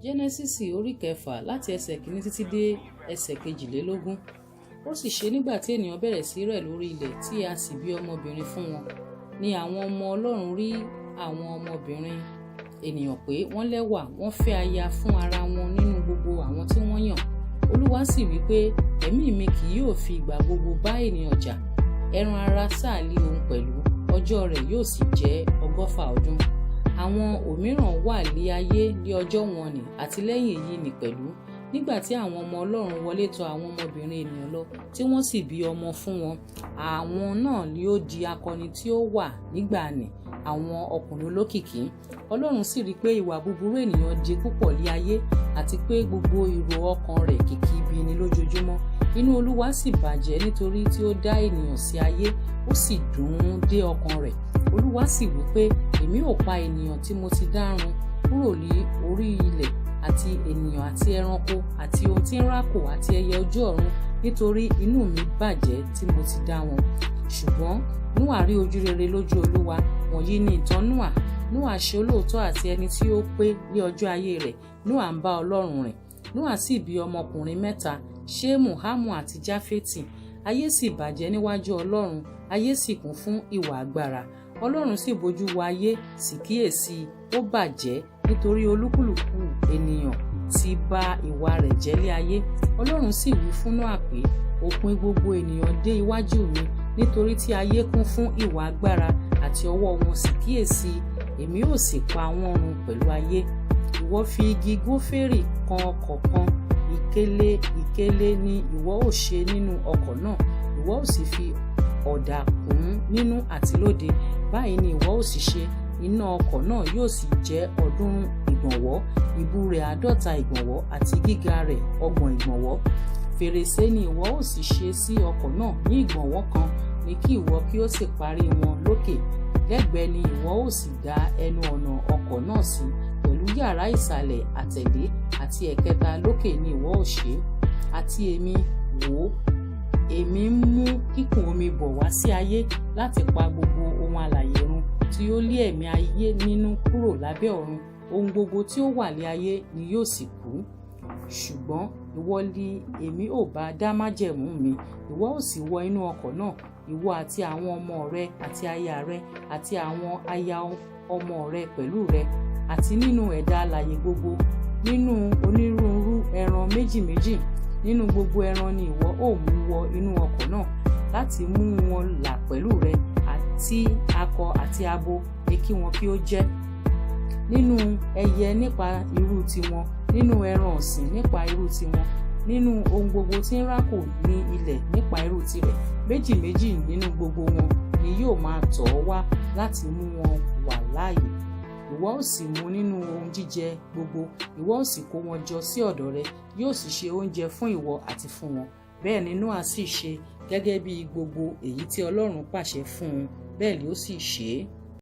Jẹ́nẹ́sísì orí 6 láti ẹsẹ̀ 1 títí dé ẹsẹ̀ 22. Ó sì ṣe nígbà tí ènìyàn bẹ̀rẹ̀ sí rẹ̀ lórí ilẹ̀ tí a sì bí ọmọbìnrin fún wọn, ni àwọn ọmọ Ọlọ́run rí àwọn ọmọbìnrin ènìyàn pé wọ́n lẹ́wà, wọ́n fẹ́ aya fún ara wọn nínú gbogbo àwọn tí wọ́n yàn. Olúwa sì wí pé, ẹ̀mí mi kì yóò fi ìgbà gbogbo bá ènìyàn jà, ẹran ara sáàlì òun pẹ̀lú, ọjọ́ rẹ̀ yóò sì jẹ́ 100 ọdún. Àwọn òmíràn wà lé ayé lé ọjọ́ wọn nì, àti lẹ́yìn èyí nì pẹ̀lú. Nígbà tí àwọn ọmọ Ọlọ́run wọlé tọ̀ àwọn ọmọbìnrin ènìyàn lọ, tí wọ́n sì bí ọmọ fún wọn, àwọn náà ni ó di akọni tí ó wà nígbà nì, àwọn ọkùnrin olókìkí. Ọlọ́run sì rí pé ìwà búburú ènìyàn di púpọ̀ lé ayé, àti pé gbogbo èrò ọkàn rẹ̀ kìkì ibi ni lójoojúmọ́. Inú Olúwa sì bàjẹ́ nítorí tí ó dá ènìyàn sí ayé, ó sì dùn ún dé ọkàn rẹ̀. Olúwa sì wí pé, èmi ó pa ènìyàn tí mo ti dá run kúrò ní orí ilẹ̀, àti ènìyàn àti ẹranko àti ohun tí ń rákò àti ẹyẹ ojú ọ̀run, nítorí inú mi bàjẹ́ tí mo ti dá wọn. Ṣùgbọ́n Nóà rí ojú rere lójú Olúwa. Wọ̀nyí ni ìtàn Nóà. Nóà ṣe olóòótọ́ àti ẹni tí ó pé ní ọjọ́ ayé rẹ̀. Nóà ń bá Ọlọ́run rìn. Nóà sì bí ọmọkùnrin 3, Ṣémù, Hámù àti Jáfétì. Ayé sì bàjẹ́ níwájú Ọlọ́run, ayé sì kún fún ìwà agbára. Ọlọ́run sì bójú wo ayé, sì kíyèsí ó bàjẹ́, nítorí olúkúlùkù ènìyàn ti bà ìwà rẹ̀ jẹ́ lé ayé. Ọlọ́run sì wí fún Nóà pé, òpin gbogbo ènìyàn dé iwájú mi, nítorí tí ayé kún fún ìwà agbára àti ọwọ́ wọn, sì kíyèsí èmi ó sì pa wọ́n run pẹ̀lú ayé. Ìwọ fi igi góférì kan ọkọ̀ kan, ìkélé ni ìwọ ó ṣe nínú ọkọ̀ náà, ìwọ ó sì fi ọ̀dà kùn nínú àti lóde. Báyìí ni ìwọ ó sì ṣe. Iná ọkọ̀ náà yóò sì jẹ́ 300 ìgbọ̀nwọ́, ìbú rẹ̀ 50 ìgbọ̀nwọ́ àti gíga rẹ̀ 30 ìgbọ̀nwọ́. Fèrèsé ni ìwọ ó sì ṣe sí ọkọ̀ náà ní ìgbọ̀nwọ́ kan, ní kí ìwọ kí ó sì parí wọn lókè. Lẹ́gbẹ̀ẹ́ ni ìwọ ó sì dá ẹnu ọ̀nà ọkọ̀ náà sí, pẹ̀lú yàrá ìsàlẹ̀ àtẹ̀lé àti ẹ̀kẹta lókè ni ìwọ ó ṣe. Àti èmi, wò ó, èmi ń mú kíkún omi bọ̀ wá sí ayé láti pa gbogbo ohun alààyè run tí ó lé ẹ̀mí ayé nínú kúrò lábẹ́ ọ̀run. Ohun gbogbo tí ó wà lé ayé ni yóò sì kú. Ṣùgbọ́n ìwọ ni èmi ò bá dá májẹ̀mú mi. Ìwọ ó sì wọ inú ọkọ̀ náà, ìwọ àti àwọn ọmọ rẹ àti aya rẹ àti àwọn aya ọmọ rẹ pẹ̀lú rẹ, àti nínú ẹ̀dá alààyè gbogbo, nínú onírúurú ẹran méjì. Nínú gbogbo ẹran ni ìwọ ó mú wọ inú ọkọ̀ náà, láti mú wọn là pẹ̀lú rẹ, àti akọ àti abo ni kí wọn kí ó jẹ́. Nínú ẹyẹ nípa irú tiwọn, nínú ẹran ọ̀sìn nípa irú tiwọn, nínú ohun gbogbo tí ń rákò ní ilẹ̀ nípa irú tirẹ̀. 2 nínú gbogbo wọn ni yóò máa tọ̀ ọ́ wá láti mú wọn wà láàyè. Ìwọ ó sì mú nínú ohun jíjẹ gbogbo, ìwọ ó sì kó wọn jọ sí ọ̀dọ̀ rẹ, yóò sì ṣe oúnjẹ fún ìwọ àti fún wọn. Bẹ́ẹ̀ ni Nóà sì ṣe gẹ́gẹ́ bí gbogbo èyí tí Ọlọ́run pàṣẹ fún un, bẹ́ẹ̀ ni ó sì ṣe é.